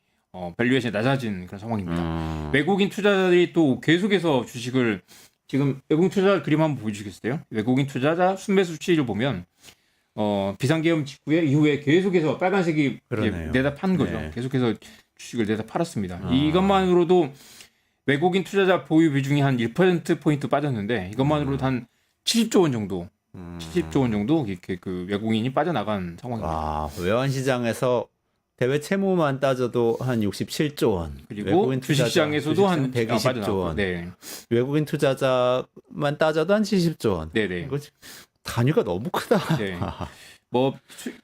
밸류에이션이 낮아진 그런 상황입니다. 외국인 투자자들이 또 계속해서 주식을 지금 외국인 투자자 그림 한번 보여주시겠어요? 외국인 투자자 순매수 수치를 보면 비상계엄 이후에 계속해서 빨간색이 이제 그러네요. 내다 판 거죠. 네. 계속해서 주식을 내다 팔았습니다. 이것만으로도 외국인 투자자 보유 비중이 한 1% 포인트 빠졌는데 이것만으로도 한 70조 원 정도, 70조 원 정도 이렇게 그 외국인이 빠져나간 상황입니다. 와, 외환 시장에서 대외 채무만 따져도 한 67조 원. 그리고 외국인 투자자, 주식시장에서도 한 120조 빠져나갔고. 원. 네, 외국인 투자자만 따져도 한 70조 원. 네, 네. 이거 단위가 너무 크다. 네. 뭐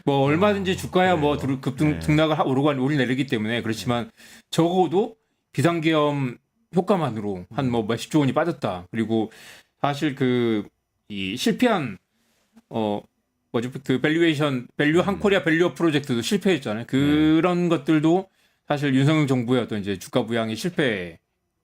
얼마든지 주가야 뭐 등락을 오르고 오르내리기 때문에 그렇지만 적어도 비상계엄 효과만으로 한 뭐 몇십조 원이 빠졌다. 그리고 사실 이 실패한 그 밸류 한 코리아 밸류업 프로젝트도 실패했잖아요. 그런 것들도 사실 윤석열 정부의 어떤 이제 주가 부양의 실패라고도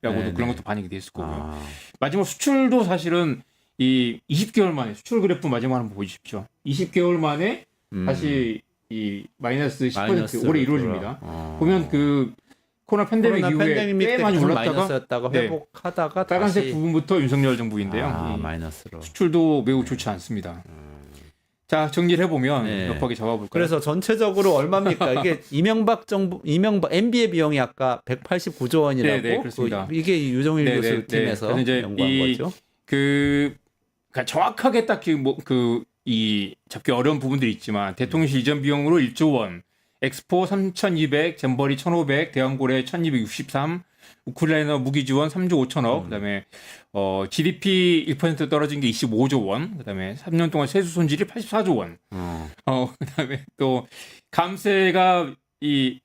네, 그런 네. 것도 반영이 됐을 거고요. 아, 마지막 수출도 사실은 이 20개월 만에 수출 그래프 마지막 한번 보여주십시오. 20개월 만에 다시 이 마이너스 10% 마이너스로 올해 이루어집니다. 돌아. 보면 그 코로나 팬데믹 코로나 이후에 팬데믹 꽤 때 많이 계속 올랐다가 마이너스였다가 네. 회복하다가 빨간색 다시 부분부터 윤석열 정부인데요. 이 마이너스로. 수출도 매우 좋지 않습니다. 자, 정리를 해보면 네. 몇박에 잡아볼까요? 그래서 전체적으로 얼마입니까? 이게 이명박 MB의 비용이 아까 189조 원이라고. 네, 네, 그렇습니다. 이게 유정일 네, 교수 네, 네. 팀에서 그래서 이제 연구한 거죠. 그러니까 정확하게 딱히 이 잡기 어려운 부분들이 있지만 대통령실 이전 비용으로 1조 원, 엑스포 3,200, 잼버리 1,500, 대왕고래 1,263, 우크라이나 무기 지원 3조 5천억, 그다음에 GDP 1% 떨어진 게 25조 원, 그다음에 3년 동안 세수 손질이 84조 원, 그다음에 또 감세가 이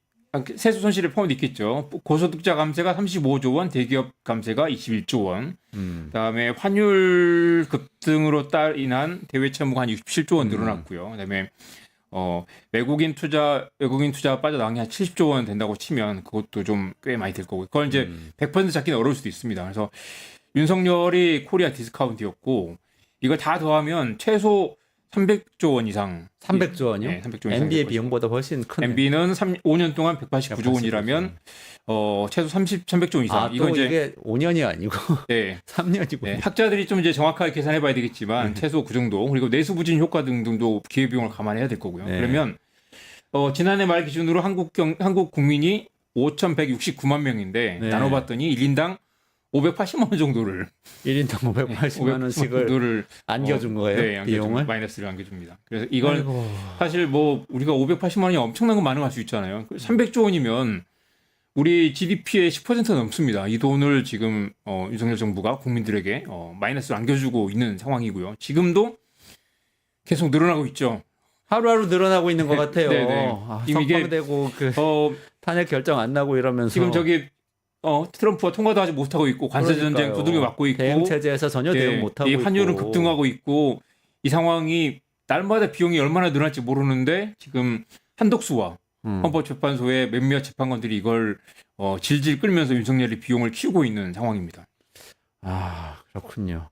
세수 손실에 포함되어 있겠죠. 고소득자 감세가 35조 원, 대기업 감세가 21조 원, 그다음에 환율 급등으로 인한 대외 채무가 한 67조 원 늘어났고요. 그다음에 외국인 투자 빠져나간 게 한 70조 원 된다고 치면 그것도 좀 꽤 많이 될 거고 그걸 이제 100% 잡기는 어려울 수도 있습니다. 그래서 윤석열이 코리아 디스카운트였고 이걸 다 더하면 최소 300조 원 이상. 300조 원이요? 네, 300조 원 이상. MB의 비용보다 훨씬 큰. MB는 5년 동안 189조 원이라면 최소 300조 원 이상. 또 이게 5년이 아니고 네. 3년이고. 네, 학자들이 좀 이제 정확하게 계산해봐야 되겠지만 최소 그 정도. 그리고 내수 부진 효과 등등도 기회 비용을 감안해야 될 거고요. 네. 그러면 지난해 말 기준으로 한국 국민이 5,169만 명인데 네. 나눠봤더니 1인당 580만 원 정도를 1인당 580만 원씩을 안겨준 거예요. 비용을 마이너스를 안겨줍니다. 그래서 이걸 사실 뭐 우리가 580만 원이 엄청난 건 많은 할 수 있잖아요. 300조 원이면 우리 GDP의 10% 넘습니다. 이 돈을 지금 윤석열 정부가 국민들에게 마이너스를 안겨주고 있는 상황이고요. 지금도 계속 늘어나고 있죠. 하루하루 늘어나고 있는 것 같아요. 석방되고 탄핵 결정 안 나고 이러면서 지금 저기 트럼프와 통과도 아직 못하고 있고 관세 전쟁 두들겨 맞고 있고 대응 체제에서 전혀 대응 못하고 있고 환율은 급등하고 있고 이 상황이 날마다 비용이 얼마나 늘어날지 모르는데 지금 한덕수와 헌법재판소의 몇몇 재판관들이 이걸 질질 끌면서 윤석열이 비용을 키우고 있는 상황입니다. 아 그렇군요.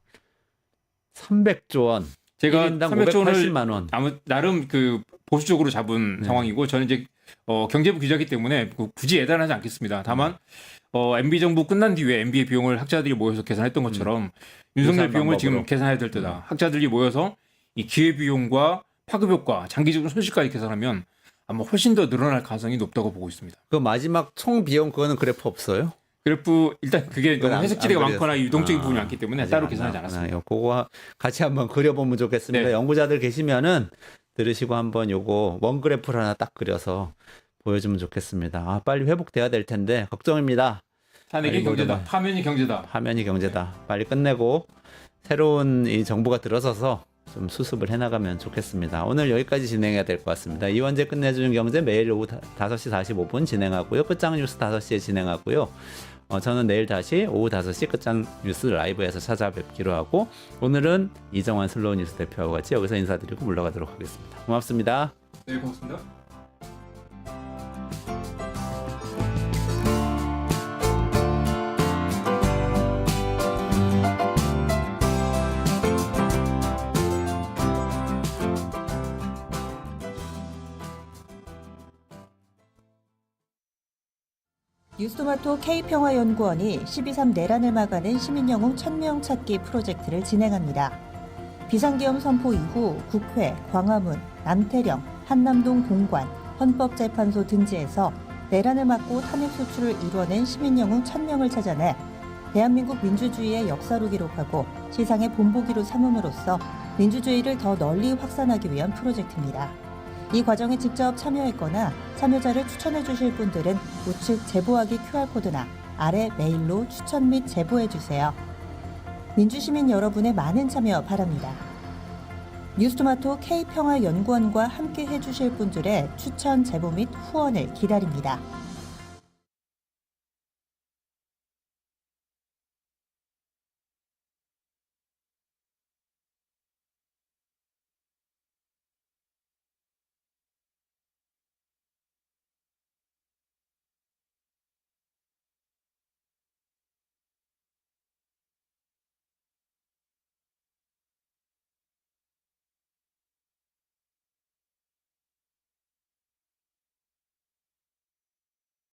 300조 원. 제가 1인당 300조 원을 580만 원. 나름 그 보수적으로 잡은 상황이고 저는 이제 경제부 기자이기 때문에 굳이 예단하지 않겠습니다. 다만 MB 정부 끝난 뒤에 MB의 비용을 학자들이 모여서 계산했던 것처럼 윤석열 비용을 지금 계산해야 될 때다. 학자들이 모여서 이 기회 비용과 파급 효과, 장기적인 손실까지 계산하면 아마 훨씬 더 늘어날 가능성이 높다고 보고 있습니다. 그 마지막 총 비용 그거는 그래프 없어요? 그래프 일단 그게 너무 해석지대가 많거나 유동적인 부분이 많기 때문에 따로 계산하지 않았습니다. 그거 같이 한번 그려보면 좋겠습니다. 네. 연구자들 계시면은 들으시고 한번 요거 원 그래프를 하나 딱 그려서 보여주면 좋겠습니다. 빨리 회복돼야 될 텐데 걱정입니다. 탄핵이 경제다. 파면이 경제다. 파면이 경제다. 빨리 끝내고 새로운 이 정부가 들어서서 좀 수습을 해나가면 좋겠습니다. 오늘 여기까지 진행해야 될 것 같습니다. 이원재 끝내주는 경제 매일 오후 5시 45분 진행하고요. 끝장 뉴스 5시에 진행하고요. 저는 내일 다시 오후 5시 끝장 뉴스 라이브에서 찾아뵙기로 하고 오늘은 이정환 슬로우 뉴스 대표하고 같이 여기서 인사드리고 물러가도록 하겠습니다. 고맙습니다. 네, 고맙습니다. 뉴스토마토 K평화연구원이 12.3 내란을 막아낸 시민영웅 1000명 찾기 프로젝트를 진행합니다. 비상계엄 선포 이후 국회, 광화문, 남태령, 한남동 공관, 헌법재판소 등지에서 내란을 막고 탄핵 소추를 이뤄낸 시민영웅 1000명을 찾아내 대한민국 민주주의의 역사로 기록하고 시상의 본보기로 삼음으로써 민주주의를 더 널리 확산하기 위한 프로젝트입니다. 이 과정에 직접 참여했거나 참여자를 추천해 주실 분들은 우측 제보하기 QR코드나 아래 메일로 추천 및 제보해 주세요. 민주시민 여러분의 많은 참여 바랍니다. 뉴스토마토 K평화연구원과 함께 해주실 분들의 추천 제보 및 후원을 기다립니다.